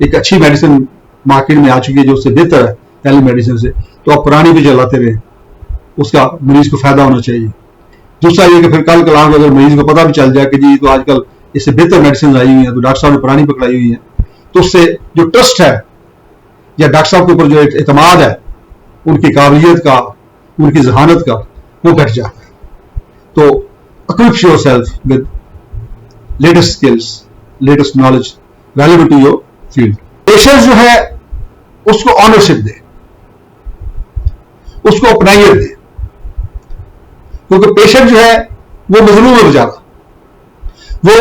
ایک اچھی medicine market میں آ چکی ہے جو اس سے بہتر ہے پہلی میڈیسن سے, تو آپ پرانی بھی چلاتے رہیں, اس کا مریض کو فائدہ ہونا چاہیے. دوسرا یہ کہ پھر کل کلام اگر مریض کو پتہ بھی چل جائے کہ جی تو آج کل اس سے بہتر میڈیسن آئی ہوئی ہیں, تو ڈاکٹر صاحب نے پرانی پکڑائی ہوئی ہیں, تو اس سے جو ٹرسٹ ہے یا ڈاکٹر صاحب کے اوپر جو اعتماد ہے, ان کی قابلیت کا, ان کی ذہانت کا, وہ گھٹ جاتا ہے. تو equip yourself with latest skills, latest knowledge relevant to your field. Patient جو ہے اس کو آنرشپ دے, اس کو اپنائیت دے, کیونکہ پیشنٹ جو ہے وہ مظلوم ہے بیچارہ, وہ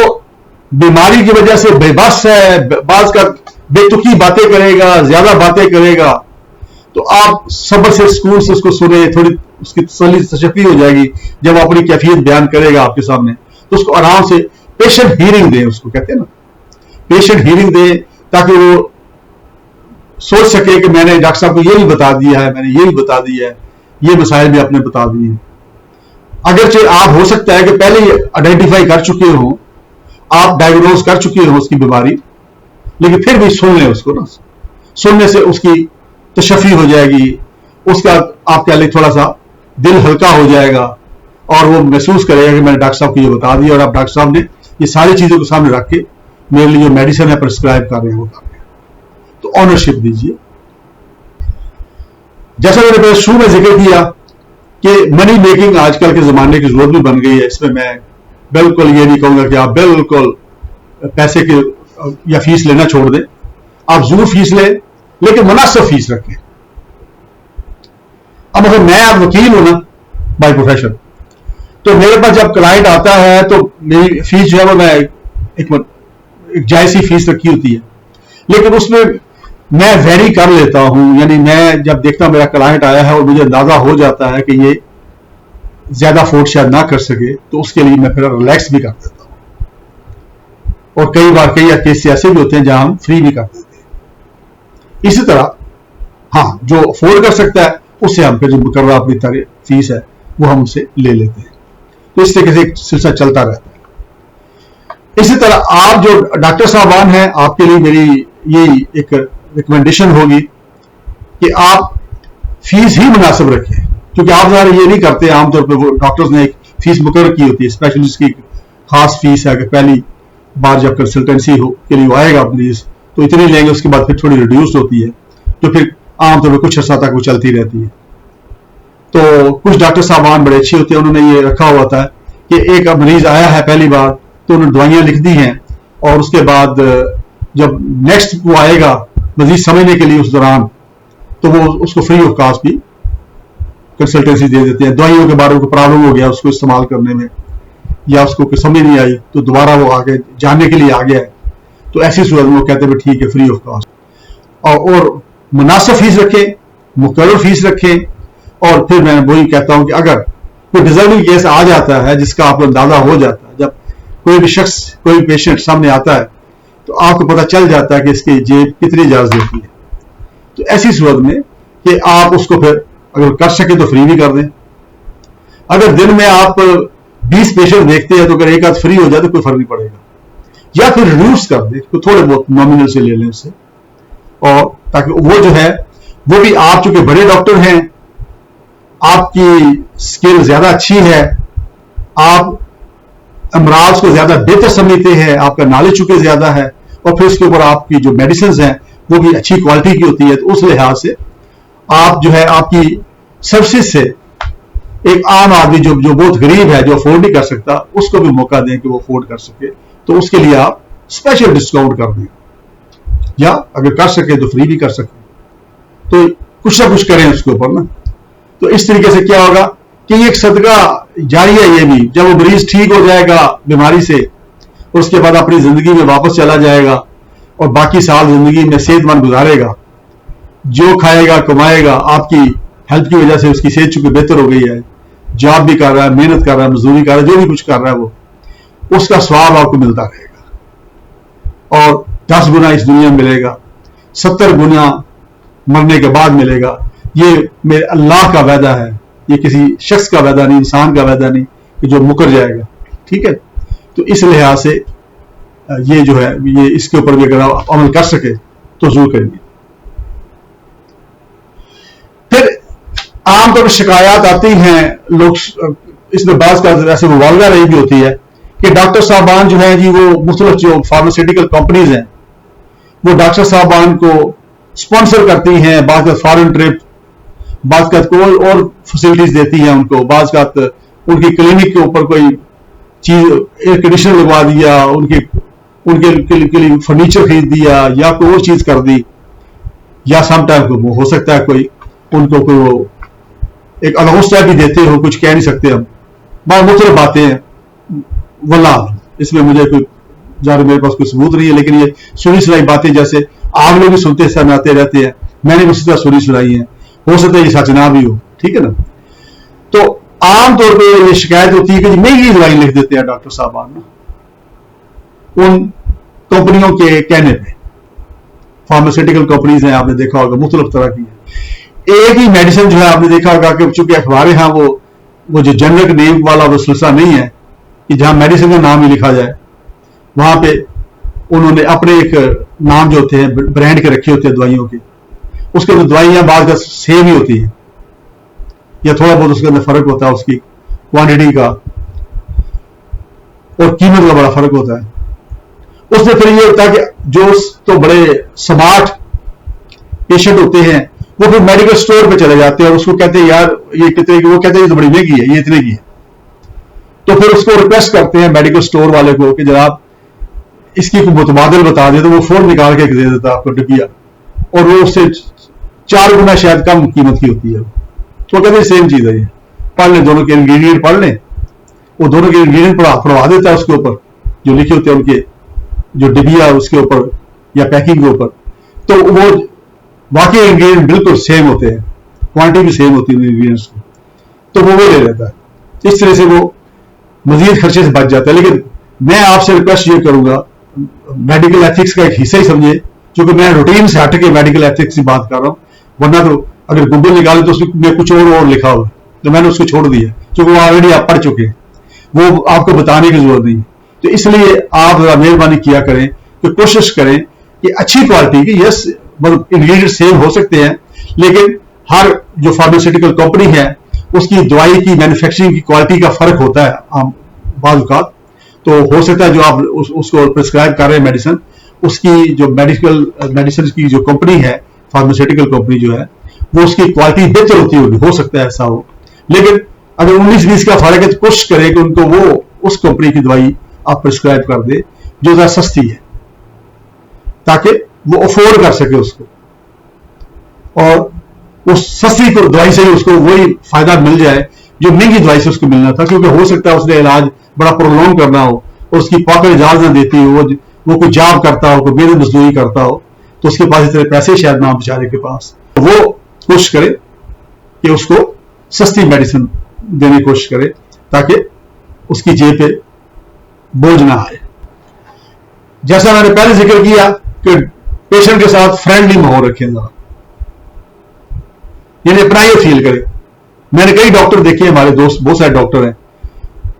بیماری کی وجہ سے بے بس ہے, بعض کا بے تکی باتیں کرے گا, زیادہ باتیں کرے گا, تو آپ صبر سے سکون سے اس کو سنیں, تھوڑی اس کی تسلی تشفی ہو جائے گی جب وہ اپنی کیفیت بیان کرے گا آپ کے سامنے, تو اس کو آرام سے پیشنٹ ہیرنگ دیں, اس کو کہتے ہیں نا پیشنٹ ہیرنگ دیں, تاکہ وہ سوچ سکے کہ میں نے ڈاکٹر صاحب کو یہ بھی بتا دیا ہے, میں نے یہ بھی بتا دیا ہے, یہ مسائل بھی آپ نے بتا دیے ہیں. اگرچہ آپ ہو سکتا ہے کہ پہلے ہی آئیڈینٹیفائی کر چکے ہوں, آپ ڈائگنوز کر چکے ہوں اس کی بیماری, لیکن پھر بھی سن لیں اس کو نا, سننے سے اس کی تشفی ہو جائے گی, اس کا آپ کے لیے تھوڑا سا دل ہلکا ہو جائے گا, اور وہ محسوس کرے گا کہ میں نے ڈاکٹر صاحب کو یہ بتا دیا, اور آپ ڈاکٹر صاحب نے یہ ساری چیزوں کو سامنے رکھ کے میرے لیے جو میڈیسن ہے پرسکرائب کر رہے ہیں وہ کر رہے ہیں. تو آنرشپ دیجیے. جیسا میں نے پہلے شروع میں ذکر کیا کہ منی میکنگ آج کل کے زمانے کی ضرورت بھی بن گئی ہے. اس میں بالکل یہ نہیں کہوں گا کہ آپ بالکل پیسے کے یا فیس لینا چھوڑ دیں, آپ ضرور فیس لیں لیکن مناسب فیس رکھیں. اب اگر میں آپ وکیل ہوں نا بائی پروفیشن, تو میرے پاس جب کلائنٹ آتا ہے تو میری فیس جو ہے وہ میں ایک جائز سی فیس رکھی ہوتی ہے, لیکن اس میں ویری کر لیتا ہوں. یعنی میں جب دیکھتا ہوں میرا کلائنٹ آیا ہے اور مجھے اندازہ ہو جاتا ہے کہ یہ زیادہ افورڈ شاید نہ کر سکے, تو اس کے لیے میں پھر ریلیکس بھی کر دیتا ہوں. اور کئی بار کئی کیس ایسے بھی ہوتے ہیں جہاں ہم فری بھی کر دیتے ہیں. اسی طرح ہاں جو افورڈ کر سکتا ہے اس سے ہم پھر جو مقررہ اپنی فیس ہے وہ ہم اسے لے لیتے ہیں. تو اس طریقے سے ایک سلسلہ چلتا رہتا ہے. اسی طرح آپ جو ڈاکٹر صاحبان ہیں, آپ کے لیے میری یہی ایک ریکمنڈیشن ہوگی کہ آپ فیس ہی مناسب رکھیں, کیونکہ آپ ذرا یہ نہیں کرتے. عام طور پہ وہ ڈاکٹرز نے ایک فیس مقرر کی ہوتی ہے, اسپیشلسٹ کی خاص فیس ہے کہ پہلی بار جب کنسلٹنسی کے لیے آئے گا پلیز تو اتنی لیں گے, اس کے بعد پھر تھوڑی ریڈیوس ہوتی ہے, جو پھر عام طور پہ کچھ عرصہ تک وہ چلتی رہتی ہے. تو کچھ ڈاکٹر صاحبان بڑے اچھے ہوتے ہیں, انہوں نے یہ رکھا ہوا تھا کہ ایک مریض آیا ہے پہلی بار تو انہوں نے دوائیاں لکھ دی ہیں, اور اس کے بعد جب نیکسٹ وہ آئے گا مزید سمجھنے کے لیے اس دوران, تو وہ اس کو فری آف کاسٹ بھی کنسلٹنسی دے دیتے ہیں. دوائیوں کے بارے میں کوئی پرابلم ہو گیا اس کو استعمال کرنے میں, یا اس کو کوئی سمجھ نہیں آئی تو دوبارہ وہ آگے جاننے کے لیے آ گیا ہے, تو ایسی صورت میں وہ کہتے ہیں ٹھیک ہے فری آف کاسٹ. اور مناسب فیس رکھیں, مقرر فیس رکھیں. اور پھر میں وہی کہتا ہوں کہ اگر کوئی ڈیزرونگ کیس آ جاتا ہے جس کا آپ کو اندازہ ہو جاتا ہے, جب کوئی بھی شخص کوئی بھی پیشنٹ سامنے آتا ہے تو آپ کو پتہ چل جاتا ہے کہ اس کی جیب کتنی اجازت دیتی ہے, تو ایسی صورت میں کہ آپ اس کو پھر اگر کر سکیں تو فری بھی کر دیں. اگر دن میں آپ 20 پیشنٹ دیکھتے ہیں تو اگر ایک آدھ فری ہو جائے تو کوئی فرق نہیں پڑے گا, یا پھر ریڈیوس کر دیں, تو تھوڑے بہت نامینل سے لے لیں اس سے, اور تاکہ وہ جو ہے وہ بھی آپ چونکہ بڑے ڈاکٹر ہیں, آپ کی اسکل زیادہ اچھی ہے, آپ امراض کو زیادہ بہتر سمجھتے ہیں, آپ کا نالج چونکہ زیادہ ہے, اور پھر اس کے اوپر آپ کی جو میڈیسنز ہیں وہ بھی اچھی کوالٹی کی ہوتی ہے, تو اس لحاظ سے آپ جو ہے آپ کی سروسز سے ایک عام آدمی جو بہت غریب ہے, جو افورڈ نہیں کر سکتا, اس کو بھی موقع دیں کہ وہ افورڈ کر سکے, تو اس کے لیے آپ اسپیشل ڈسکاؤنٹ کر دیں, یا اگر کر سکے تو فری بھی کر سکیں. تو کچھ نہ کچھ کریں اس کے اوپر نا. تو اس طریقے سے کیا ہوگا کہ یہ ایک صدقہ جاری ہے. یہ بھی جب وہ مریض ٹھیک ہو جائے گا بیماری سے, اور اس کے بعد اپنی زندگی میں واپس چلا جائے گا اور باقی سال زندگی میں صحت مند گزارے گا, جو کھائے گا کمائے گا, آپ کی ہیلتھ کی وجہ سے اس کی صحت چونکہ بہتر ہو گئی ہے, جاب بھی کر رہا ہے, محنت کر رہا ہے, مزدوری کر رہا ہے, جو بھی کچھ کر رہا ہے, وہ اس کا ثواب آپ کو ملتا رہے گا, اور 10 گنا اس دنیا میں ملے گا, 70 گنا مرنے کے بعد ملے گا. یہ میرے اللہ کا وعدہ ہے, یہ کسی شخص کا وعدہ نہیں, انسان کا وعدہ نہیں کہ جو مکر جائے گا. ٹھیک ہے, تو اس لحاظ سے یہ جو ہے یہ اس کے اوپر بھی اگر آپ عمل کر سکے تو ضرور کریں گے. پھر عام طور پر شکایات آتی ہیں لوگ اس میں بعض کا ایسے مبالغہ رہی بھی ہوتی ہے کہ ڈاکٹر صاحبان جو ہیں جی وہ مختلف جو فارماسیوٹیکل کمپنیز ہیں وہ ڈاکٹر صاحبان کو اسپانسر کرتی ہیں, بعض کا فارن ٹرپ, بعض کا کوئی اور فیسلٹیز دیتی ہیں ان کو, بعض کا ان کی کلینک کے اوپر کوئی چیز ایئر کنڈیشنر لگوا دیا, ان کے لیے فرنیچر خرید دیا یا کوئی اور چیز کر دی, یا سم ٹائم ہو سکتا ہے کوئی ان کو کوئی وہ ایک الاؤنس بھی دیتے ہو, کچھ کہہ نہیں سکتے ہم, بہت مختلف باتیں ہیں. واللہ اس میں مجھے کوئی زیادہ میرے پاس کوئی ثبوت نہیں ہے, لیکن یہ سنی سنائی باتیں جیسے آپ لوگ بھی سنتے سناتے رہتے ہیں, میں نے بھی اسی طرح سنی سنائی ہیں, ہو سکتا ہے یہ سچ نہ بھی ہو, ٹھیک ہے نا. تو عام طور پہ یہ شکایت ہوتی ہے کہ مہنگی دوائی لکھ دیتے ہیں ڈاکٹر صاحبان ان کمپنیوں کے کہنے پہ. فارماسیوٹیکل کمپنیز ہیں, آپ نے دیکھا ہوگا مختلف طرح کی ہیں. ایک ہی میڈیسن جو ہے آپ نے دیکھا ہوگا کہ چونکہ اخباریں ہیں وہ جو جنرک نیم والا وہ سلسلہ نہیں ہے کہ جہاں میڈیسن کا نام ہی لکھا جائے, وہاں پہ انہوں نے اپنے ایک نام جو ہوتے ہیں برانڈ کے رکھے ہوتے ہیں دوائیوں کے, اس کے اندر دوائیاں بعض کا سیم ہی ہوتی ہیں یا تھوڑا بہت اس کے اندر فرق ہوتا ہے, اس کی کوانٹٹی کا اور قیمت کا بڑا فرق ہوتا ہے. اس میں پھر یہ ہوتا ہے کہ جو تو بڑے سمارٹ پیشنٹ ہوتے ہیں وہ پھر میڈیکل سٹور پہ چلے جاتے ہیں اور اس کو کہتے ہیں یار یہ کتنے کی, وہ کہتے ہیں یہ تو بڑی مہنگی ہے, یہ اتنے کی ہے. تو پھر اس کو ریکویسٹ کرتے ہیں میڈیکل سٹور والے کو کہ جناب اس کی کوئی متبادل بتا دیں, تو وہ فون نکال کے دے دیتا آپ کو ڈبیا, اور وہ اس سے 4 گنا شاید کم قیمت کی ہوتی ہے. تو وہ کہتے ہیں سیم چیز ہے, یہ پڑھ لیں, دونوں کے انگریڈینٹ پڑھ لیں, وہ دونوں کے انگریڈینٹ پڑھوا دیتا ہے اس کے اوپر جو لکھے ہوتے ہیں ان کے جو ڈبیا اس کے اوپر یا پیکنگ کے اوپر. تو وہ باقی انگریڈینٹ بالکل سیم ہوتے ہیں, کوانٹٹی بھی سیم ہوتی ہے انگریڈینٹس کی, تو وہ لے لیتا ہے. اس طرح سے وہ مزید خرچے سے بچ جاتا ہے. لیکن میں آپ سے ریکویسٹ یہ کروں گا, میڈیکل ایتھکس کا ایک حصہ ہی سمجھے, کیونکہ میں روٹین سے ہٹ کے میڈیکل ایتھکس کی بات کر رہا ہوں, ورنہ تو اگر گوگل نکالے تو اس میں کچھ اور لکھا ہوا ہے, تو میں نے اس کو چھوڑ دیا کیونکہ وہ آلریڈی آپ پڑھ چکے ہیں, وہ آپ کو بتانے کی ضرورت نہیں. تو اس لیے آپ مہربانی کیا کریں کہ کوشش کریں کہ اچھی کوالٹی کی, یس انگریڈینٹ سیم ہو سکتے ہیں, لیکن ہر جو فارماسیوٹیکل کمپنی ہے اس کی دوائی کی مینوفیکچرنگ کی کوالٹی کا فرق ہوتا ہے بعض اوقات. تو ہو سکتا ہے جو آپ اس کو پرسکرائب کر رہے ہیں میڈیسن, اس کی جو میڈیسن کی جو کمپنی ہے, فارماسیوٹیکل کمپنی جو ہے, وہ اس کی کوالٹی بہتر ہوتی ہوگی, ہو سکتا ہے ایسا ہو. لیکن اگر 19-20 کا فرق ہے تو کوشش کریں کہ ان کو وہ اس کمپنی کی دوائی آپ پرسکرائب کر دیں جو ذرا سستی ہے, تاکہ وہ افورڈ کر سکے اس کو, اور اس سستی دوائی سے ہی اس کو وہی فائدہ مل جائے جو مہنگی دوائی سے اس کو ملنا تھا. کیونکہ ہو سکتا ہے اس نے علاج بڑا پرولونگ کرنا ہو اور اس کی پاکٹ اجازت نہ دیتی ہو, وہ کوئی جاب کرتا ہو, کوئی محنت مزدوری کرتا ہو, تو اس کے پاس اتنے پیسے شاید نہ بیچارے کے پاس, وہ کوشش کرے کہ اس کو سستی میڈیسن دینے کی کوشش کرے تاکہ اس کی جیب پہ بوجھ نہ آئے. جیسا میں نے پہلے ذکر کیا کہ پیشنٹ کے ساتھ فرینڈلی ماحول رکھیں, یعنی اپنا ہی فیل کرے. میں نے کئی ڈاکٹر دیکھے, ہمارے دوست بہت سارے ڈاکٹر ہیں,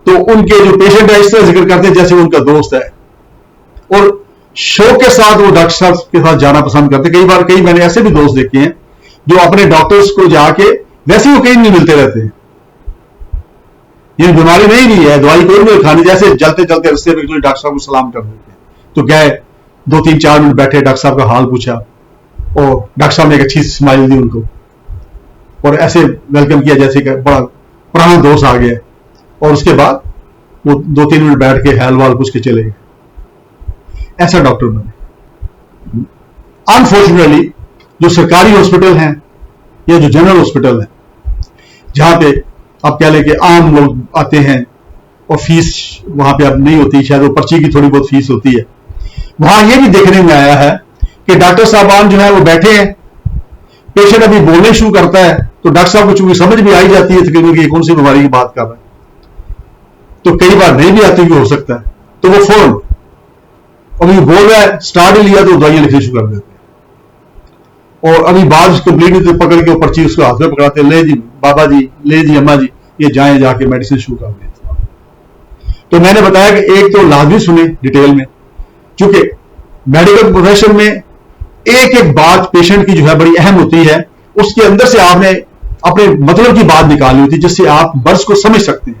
تو ان کے جو پیشنٹ ہے اس طرح ذکر کرتے ہیں جیسے وہ ان کا دوست ہے, اور شوق کے ساتھ وہ ڈاکٹر صاحب کے ساتھ جانا پسند کرتے. کئی میں نے ایسے بھی دوست دیکھے ہیں جو اپنے ڈاکٹرز کو جا کے ویسے وہ کہیں نہیں ملتے رہتے ہیں, یہ بیماری نہیں ہے, دوائی کوئی نہیں کھانی, جیسے چلتے چلتے رستے میں ڈاکٹر صاحب کو سلام کر دیتے ہیں, تو گئے 2-3-4 منٹ بیٹھے, ڈاکٹر صاحب کا حال پوچھا, اور ڈاکٹر صاحب نے ایک اچھی اسمائل دی ان کو, اور ایسے ویلکم کیا جیسے کہ بڑا پرانا دوست آ گیا, اور اس کے بعد وہ 2-3 منٹ بیٹھ کے حال وال پوچھ کے چلے گئے. ایسا ڈاکٹر بنے. انفارچونیٹلی جو سرکاری ہاسپٹل ہیں یا جو جنرل ہاسپٹل ہیں, جہاں پہ آپ کہہ لیں کہ عام لوگ آتے ہیں اور فیس وہاں پہ اب نہیں ہوتی, شاید وہ پرچی کی تھوڑی بہت فیس ہوتی ہے, وہاں یہ بھی دیکھنے میں آیا ہے کہ ڈاکٹر صاحبان جو ہے وہ بیٹھے ہیں, پیشنٹ ابھی بولنے شروع کرتا ہے تو ڈاکٹر صاحب کو چونکہ سمجھ بھی آئی جاتی ہے تقریباً کہ کون سی بیماری کی بات کر رہا ہے, تو کئی بار نہیں بھی آتی بھی ہو سکتا ہے, تو وہ فوراً ابھی بول رہا ہے, اسٹارٹ ہی لیا تو دوائیاں لکھنے شروع کر دیتے ہیں, اور ابھی بعض کمپلیٹ نہیں پکڑ کے پرچی اس کو ہاتھ میں پکڑاتے ہیں, لے جی بابا جی, لے جی اماں جی, یہ جائیں جا کے میڈیسن شروع کر دیں. تو میں نے بتایا کہ ایک تو لازمی سنیں ڈیٹیل میں, چونکہ میڈیکل پروفیشن میں ایک ایک بات پیشنٹ کی جو ہے بڑی اہم ہوتی ہے, اس کے اندر سے آپ نے اپنے مطلب کی بات نکالنی ہوتی ہے جس سے آپ مرض کو سمجھ سکتے ہیں,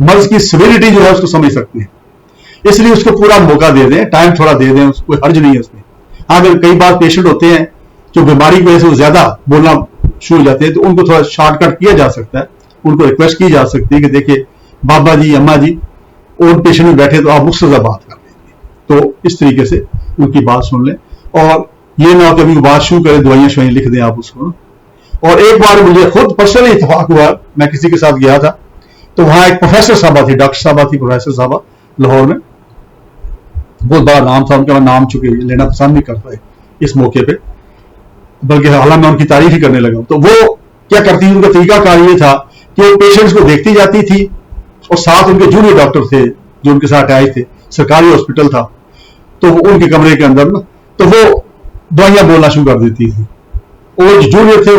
مرض کی سیویریٹی جو ہے اس کو سمجھ سکتے ہیں. اس لیے اس کو پورا موقع دے دیں, ٹائم تھوڑا دے دیں, اس کو حرج نہیں ہے اس میں. اگر کئی بار پیشنٹ ہوتے ہیں جو بیماری کی وجہ سے وہ زیادہ بولنا شروع ہو جاتے ہیں, تو ان کو تھوڑا شارٹ کٹ کیا جا سکتا ہے, ان کو ریکویسٹ کی جا سکتی ہے کہ دیکھیں بابا جی اماں جی اور پیشنٹ میں بیٹھے تو آپ مختصر بات کر دیں گے, تو اس طریقے سے ان کی بات سن لیں. اور یہ نہ ہو کبھی بات شروع کریں دوائیاں شوائیں لکھ دیں آپ اس کو. اور ایک بار مجھے خود پرسنلی اتفاق ہوا, میں کسی کے ساتھ گیا تھا تو وہاں ایک پروفیسر صاحبہ تھی, ڈاکٹر صاحبہ تھی, پروفیسر صاحبہ لاہور میں, بہت بڑا نام تھا ان کا, نام چکے لینا پسند نہیں کرتا ہے اس موقع پہ, بلکہ حالانکہ میں ان کی تعریف ہی کرنے لگا. تو وہ کیا کرتی تھی, ان کا طریقہ کار یہ تھا کہ وہ پیشنٹس کو دیکھتی جاتی تھی اور ساتھ ان کے جونیئر ڈاکٹر تھے جو ان کے ساتھ آئے تھے, سرکاری ہاسپٹل تھا تو ان کے کمرے کے اندر نا, تو وہ دوائیاں بولنا شروع کر دیتی تھی, اور جو جونیئر تھے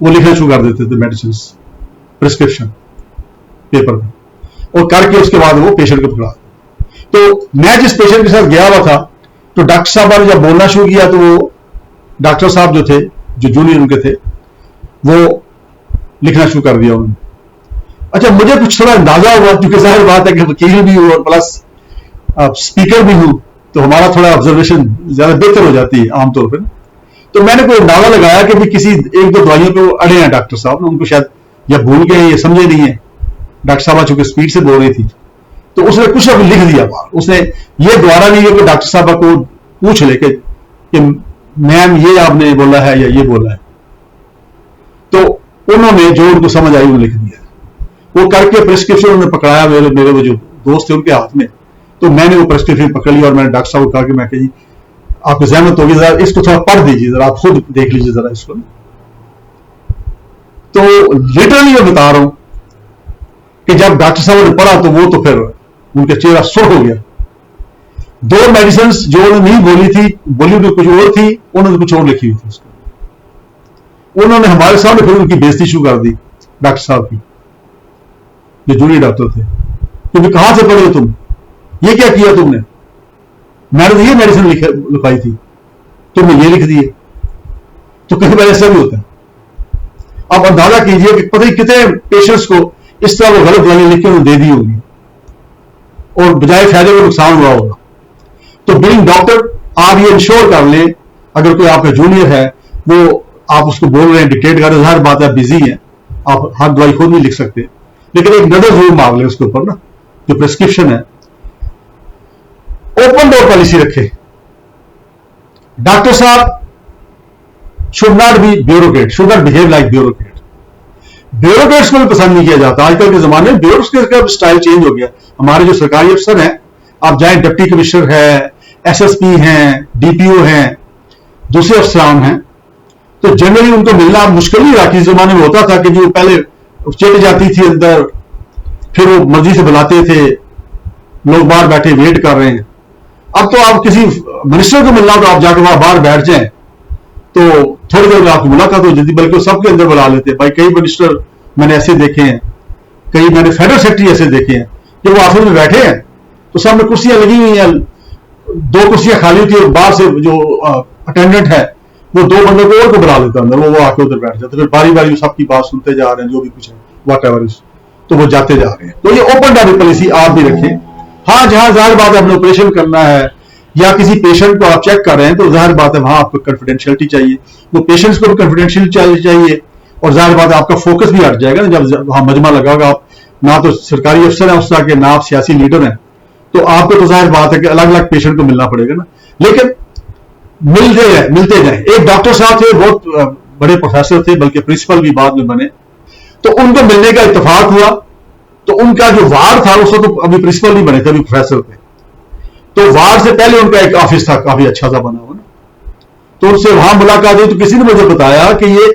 وہ لکھنا شروع کر دیتے تھے میڈیسنس پرسکرپشن پیپر میں, اور کر کے اس کے بعد وہ پیشنٹ کو پکڑا. تو میں جس پیشنٹ کے ساتھ گیا ہوا تھا تو ڈاکٹر صاحب نے جب بولنا شروع کیا تو وہ ڈاکٹر صاحب جو تھے, جو جونیئر ان کے تھے, وہ لکھنا شروع کر دیا انہوں نے. اچھا مجھے کچھ تھوڑا اندازہ ہوا, کیونکہ ظاہر بات ہے کہ وکیل بھی ہوں اور پلس اسپیکر بھی ہوں, تو ہمارا تھوڑا آبزرویشن زیادہ بہتر ہو جاتی ہے عام طور پہ. تو میں نے کوئی اندازہ لگایا کہ بھی کسی ایک دو دوائیوں پہ وہ اڑے ہیں ڈاکٹر صاحب, ان کو شاید یا بھول گئے ہیں یا سمجھے نہیں ہے. ڈاکٹر صاحبہ چونکہ اسپیڈ سے بول رہی تھی تو اس نے کچھ ابھی لکھ دیا باہر. اس نے یہ دوبارہ نہیں ہے کہ ڈاکٹر صاحبہ کو پوچھ لے کہ میم یہ آپ نے بولا ہے یا یہ بولا ہے. تو انہوں نے جو ان کو سمجھ آئی وہ لکھ دیا. وہ کر کے پرسکرپشن انہوں نے پکڑایا میرے وہ جو دوست تھے ان کے ہاتھ میں. تو میں نے وہ پرسکرپشن پکڑ لی اور میں نے ڈاکٹر صاحب کو کہا کہ میں کہ جی آپ کو زحمت ہوگی, ذرا اس کو تھوڑا پڑھ دیجیے, ذرا آپ خود دیکھ لیجیے ذرا اس کو. تو لٹرلی میں بتا رہا ہوں کہ جب ڈاکٹر صاحب نے پڑھا تو وہ تو پھر ان کا چہرہ سرخ ہو گیا. دو میڈیسنس جو انہوں نے نہیں بولی تھی, بولی بھی کچھ اور تھی, انہوں نے کچھ اور لکھی ہوئی تھی اس کو. انہوں نے ہمارے سامنے پھر ان کی بےزتی شروع کر دی ڈاکٹر صاحب کی, جو جونیئر ڈاکٹر تھے. کیونکہ کہاں سے پڑھے تم, یہ کیا کیا تم نے, میں نے یہ میڈیسن لکھائی تھی, تم نے یہ لکھ دیے. تو کہیں بار ایسا بھی ہوتا ہے. آپ اندازہ کیجئے کہ پتہ ہی کتنے پیشنٹس کو اس طرح وہ غلط دوائیں لکھ کے انہوں نے دے دی ہوگی اور بجائے فائدے کو نقصان ہوا ہوگا. تو بینگ ڈاکٹر آپ یہ انشور کر لیں, اگر کوئی آپ کا جونیئر ہے وہ آپ اس کو بول رہے ہیں ڈکٹیٹ کر رہے ہیں, ظاہر بات ہے بزی ہیں, آپ ہر دوائی خود نہیں لکھ سکتے, لیکن ایک نظر ضرور مار لیں اس کے اوپر نا, جو پرسکرپشن ہے. اوپن ڈور پالیسی رکھے. ڈاکٹر صاحب should not be bureaucrat, should not behave like bureaucrat. Bureaucrats کو بھی پسند نہیں کیا جاتا. آج کل کے زمانے میں بیوروکریٹس کا سٹائل چینج ہو گیا. ہمارے جو سرکاری افسر ہیں, آپ جائیں ڈپٹی کمشنر ہے, ایس ایس پی ہیں, ڈی پی او ہیں, دوسرے افسران ہیں, تو جنرلی ان کو ملنا مشکل نہیں رہا. کسی زمانے میں ہوتا تھا کہ جو پہلے چٹ جاتی تھی اندر, پھر وہ مرضی سے بلاتے تھے, لوگ باہر بیٹھے ویٹ کر رہے ہیں. اب تو آپ کسی منسٹر کو ملنا تو آپ جا کے وہاں باہر بیٹھ جائیں تو تھوڑی دیر میں آپ کی ملاقات ہو جاتی, بلکہ سب کے اندر بلا لیتے. بھائی کئی منسٹر میں نے ایسے دیکھے ہیں, کئی میں نے فیڈرل سیکرٹری ایسے دیکھے ہیں کہ وہ آفس میں بیٹھے ہیں تو سب میں کرسیاں لگی ہوئی ہیں, 2 کرسیاں خالی ہوتی ہیں, باہر سے جو اٹینڈنٹ ہے وہ 2 بندوں کو اور کو بلا لیتا اندر, وہ آ کے ادھر بیٹھ جاتے, پھر باری باری سب کی بات سنتے جا رہے ہیں, جو بھی کچھ ہے واٹ ایور, تو وہ جاتے جا رہے ہیں. تو یہ اوپن ڈور پالیسی آپ بھی رکھیں. ہاں جہاں ظاہر بات ہے اپنا آپریشن کرنا ہے یا کسی پیشنٹ کو آپ چیک کر رہے ہیں تو ظاہر بات ہے وہاں آپ کو کنفیڈینشیلٹی چاہیے, وہ پیشنٹس کو بھی کنفیڈینشیلٹی چاہیے, اور ظاہر بات ہے آپ کا فوکس بھی ہٹ جائے گا نا جب وہاں مجمع لگا ہوگا. آپ نہ تو سرکاری افسر ہیں اس طرح کے, نہ آپ سیاسی لیڈر ہیں, تو آپ کو تو ظاہر بات ہے کہ الگ الگ پیشنٹ کو ملنا پڑے گا نا. لیکن ملتے جائیں. ایک ڈاکٹر صاحب تھے, بہت بڑے پروفیسر تھے, بلکہ پرنسپل بھی بعد میں بنے, تو ان کو ملنے کا اتفاق ہوا. تو ان کا جو وارڈ تھا اس وقت ابھی پرنسپل نہیں بنے تھے, ابھی پروفیسر تھے, تو وارڈ سے پہلے ان کا ایک آفس تھا کافی اچھا سا بنا ہوا نا. تو ان سے وہاں ملاقات ہوئی تو کسی نے مجھے بتایا کہ یہ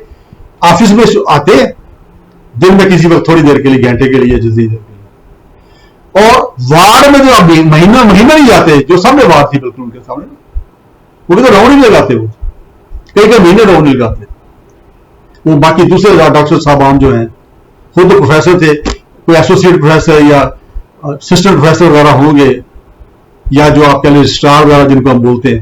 آفس میں آتے دن میں کسی وقت تھوڑی دیر کے لیے, گھنٹے کے لیے, جلدی دیر کے لیے, اور وارڈ میں جو مہینہ نہیں جاتے, جو سامنے وارڈ تھی بالکل ان کے سامنے, وہ بھی تو راؤنڈ نہیں لگاتے, وہ کئی مہینے راؤنڈ نہیں لگاتے. وہ باقی دوسرے ڈاکٹر صاحبان جو ہیں خود پروفیسر تھے, کوئی ایسوسیٹ پروفیسر یا اسسٹنٹ پروفیسر وغیرہ ہوں گے, یا جو آپ کہہ لیں رجسٹرار وغیرہ جن کو ہم بولتے ہیں,